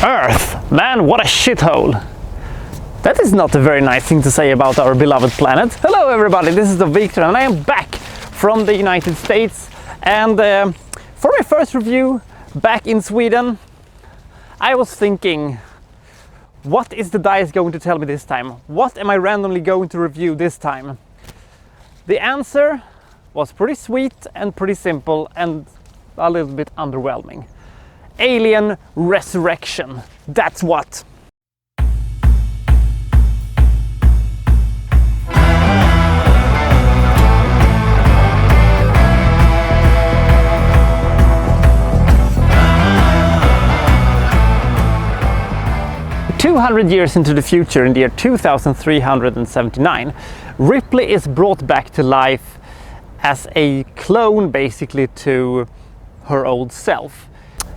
Earth, man, what a shithole. That is not a very nice thing to say about our beloved planet. Hello everybody, this is Victor and I am back from the United States, and for my first review back in Sweden I was thinking, what is the dice going to tell me this time? What am I randomly going to review this time? The answer was pretty sweet and pretty simple and a little bit underwhelming. Alien Resurrection, that's what. "200 years into the future, in the year 2379, Ripley is brought back to life as a clone basically to her old self.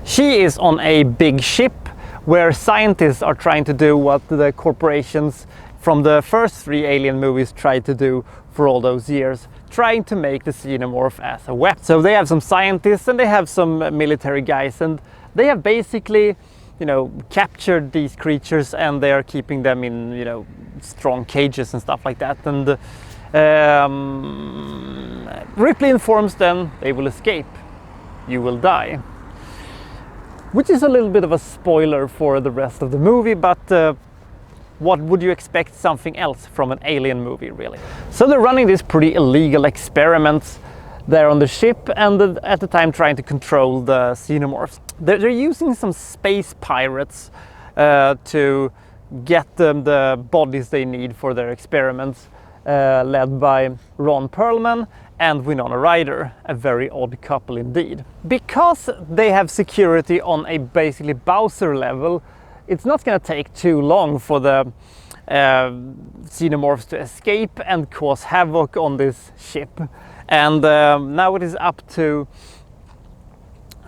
She is on a big ship where scientists are trying to do what the corporations from the first 3 Alien movies tried to do for all those years, trying to make the xenomorph as a weapon. So they have some scientists and they have some military guys, and they have basically, you know, captured these creatures and they are keeping them in, you know, strong cages and stuff like that. And Ripley informs them they will escape. You will die. Which is a little bit of a spoiler for the rest of the movie, but what would you expect something else from an Alien movie, really? So they're running these pretty illegal experiments there on the ship, and at the time trying to control the xenomorphs. They're using some space pirates to get them the bodies they need for their experiments, led by Ron Perlman and Winona Ryder, a very odd couple indeed. Because they have security on a basically Bowser level, it's not going to take too long for the xenomorphs to escape and cause havoc on this ship. And now it is up to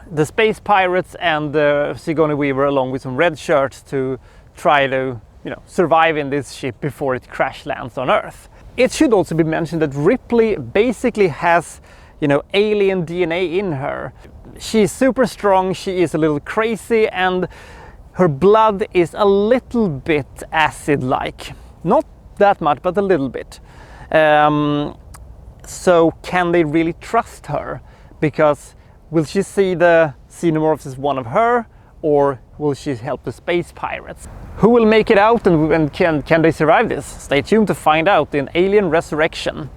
the space pirates and Sigourney Weaver, along with some red shirts, to try to, you know, survive in this ship before it crash lands on Earth. It should also be mentioned that Ripley basically has, you know, alien DNA in her. She's super strong, she is a little crazy, and her blood is a little bit acid-like. Not that much, but a little bit. So can they really trust her? Because will she see the xenomorphs as one of her, or will she help the space pirates? Who will make it out, and can they survive this? Stay tuned to find out in Alien Resurrection.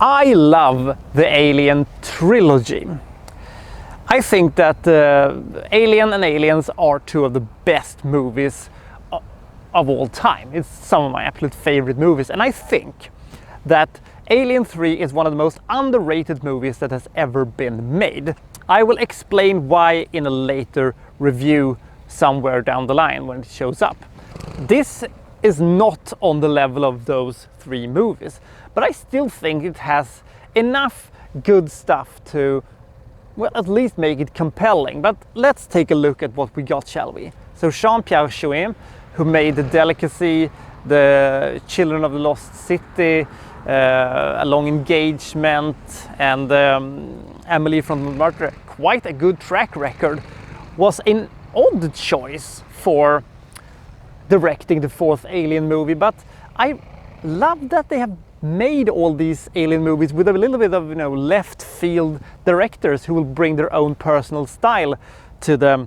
I love the Alien trilogy. I think that Alien and Aliens are 2 of the best movies of all time. It's some of my absolute favorite movies, and I think that Alien 3 is one of the most underrated movies that has ever been made. I will explain why in a later review somewhere down the line when it shows up. This is not on the level of those 3 movies, but I still think it has enough good stuff to, well, at least make it compelling. But let's take a look at what we got, shall we? So Jean-Pierre Jeunet, who made The Delicacy, The Children of the Lost City, A Long Engagement, and Emily from Montmartre, quite a good track record, was an odd choice for directing the 4th Alien movie. But I love that they have made all these Alien movies with a little bit of, you know, left field directors who will bring their own personal style to the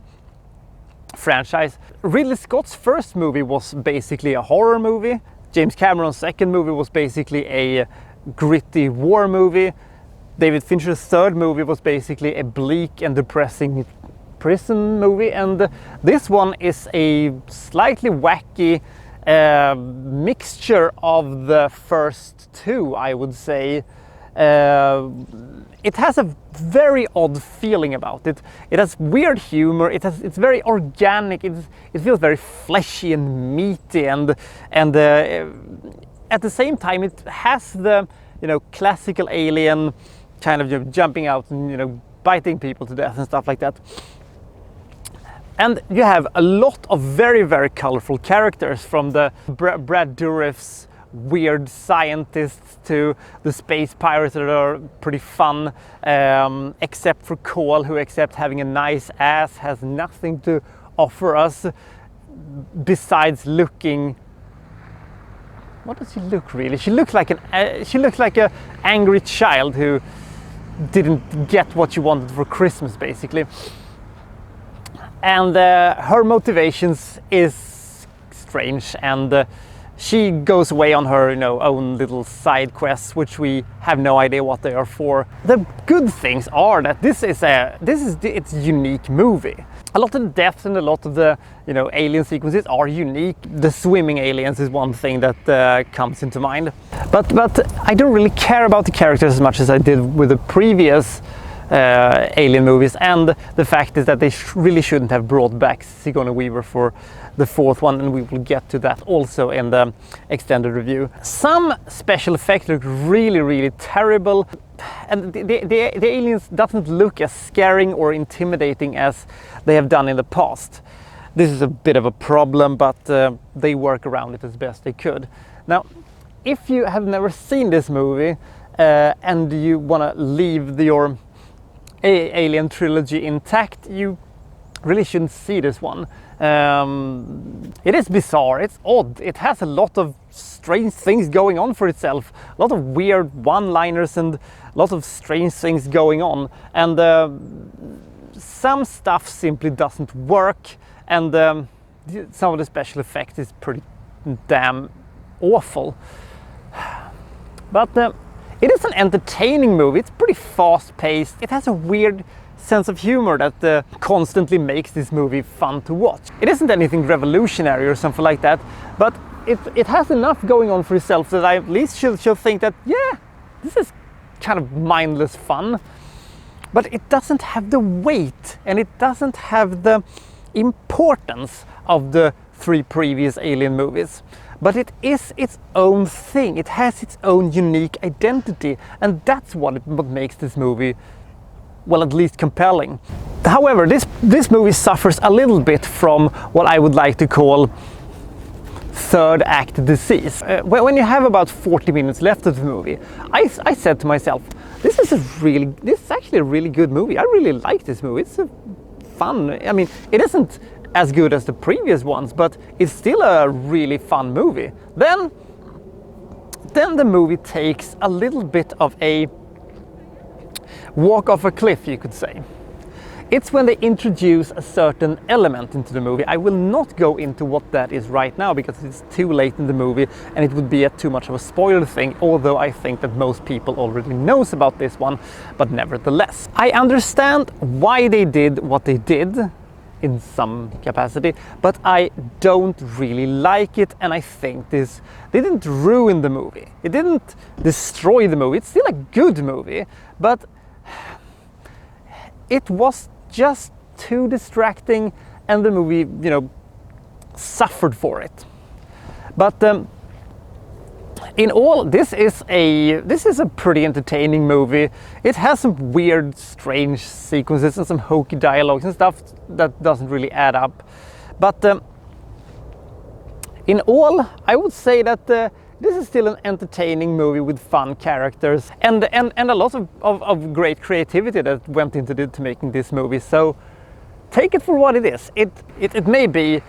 franchise. Ridley Scott's first movie was basically a horror movie. James Cameron's second movie was basically a gritty war movie. David Fincher's third movie was basically a bleak and depressing prison movie, and this one is a slightly wacky mixture of the first 2, I would say. It has a very odd feeling about it. It has weird humor. It's very organic. It feels very fleshy and meaty, and at the same time it has the, you know, classical Alien kind of, you know, jumping out and, you know, biting people to death and stuff like that. And you have a lot of very, very colorful characters, from the Brad Dourif's weird scientists to the space pirates that are pretty fun, except for Cole, who, except having a nice ass, has nothing to offer us. besides looking... What does she look really? She looks like a angry child who didn't get what she wanted for Christmas, basically. And her motivations is strange, and she goes away on her, own little side quests, which we have no idea what they are for. The good things are that it's a unique movie. A lot of the deaths and a lot of the alien sequences are unique. The swimming aliens is one thing that comes into mind. But I don't really care about the characters as much as I did with the previous alien movies, and the fact is that they really shouldn't have brought back Sigourney Weaver for the fourth one, and we will get to that also in the extended review. Some special effects look really terrible, and the aliens doesn't look as scaring or intimidating as they have done in the past. This is a bit of a problem, but they work around it as best they could. Now, if you have never seen this movie and you want to leave your Alien trilogy intact, you really shouldn't see this one. It is bizarre, it's odd, it has a lot of strange things going on for itself, a lot of weird one-liners and a lot of strange things going on, and some stuff simply doesn't work, and some of the special effects is pretty damn awful. But it is an entertaining movie. It's pretty fast-paced. It has a weird sense of humor that constantly makes this movie fun to watch. It isn't anything revolutionary or something like that, but it has enough going on for itself that I at least should think that, yeah, this is kind of mindless fun. But it doesn't have the weight, and it doesn't have the importance of the three previous Alien movies. But it is its own thing. It has its own unique identity, and that's what makes this movie, well, at least compelling. However, this movie suffers a little bit from what I would like to call third act disease. When you have about 40 minutes left of the movie, I said to myself, this is actually a really good movie. I really like this movie. It's fun. I mean, it isn't as good as the previous ones, but it's still a really fun movie. Then the movie takes a little bit of a walk off a cliff, you could say. It's when they introduce a certain element into the movie. I will not go into what that is right now because it's too late in the movie and it would be too much of a spoiler thing, although I think that most people already knows about this one, but nevertheless. I understand why they did what they did in some capacity, but I don't really like it, and I think they didn't ruin the movie. It didn't destroy the movie. It's still a good movie, but it was just too distracting, and the movie, suffered for it. But in all, this is a pretty entertaining movie. It has some weird, strange sequences and some hokey dialogues and stuff that doesn't really add up. But in all, I would say that this is still an entertaining movie with fun characters and a lot of great creativity that went into making this movie. So take it for what it is. It may be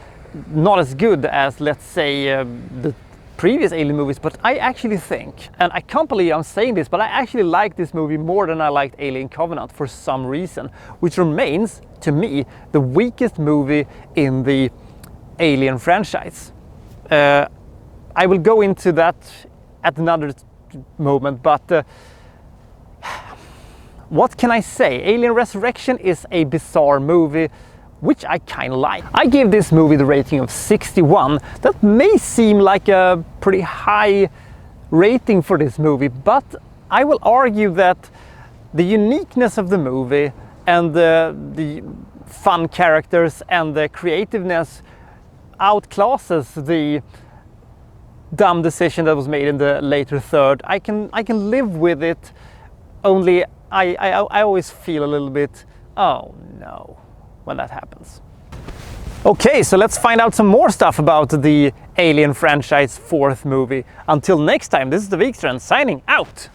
not as good as, let's say, the previous Alien movies, but I actually think, and I can't believe I'm saying this, but I actually like this movie more than I liked Alien Covenant for some reason, which remains, to me, the weakest movie in the Alien franchise. I will go into that at another moment, but what can I say? Alien Resurrection is a bizarre movie, which I kind of like. I give this movie the rating of 61. That may seem like a pretty high rating for this movie, but I will argue that the uniqueness of the movie and the fun characters and the creativeness outclasses the dumb decision that was made in the later third. I can live with it, only I always feel a little bit, oh no, when that happens. Okay, so let's find out some more stuff about the Alien franchise fourth movie. Until next time, this is the Wikstrand signing out!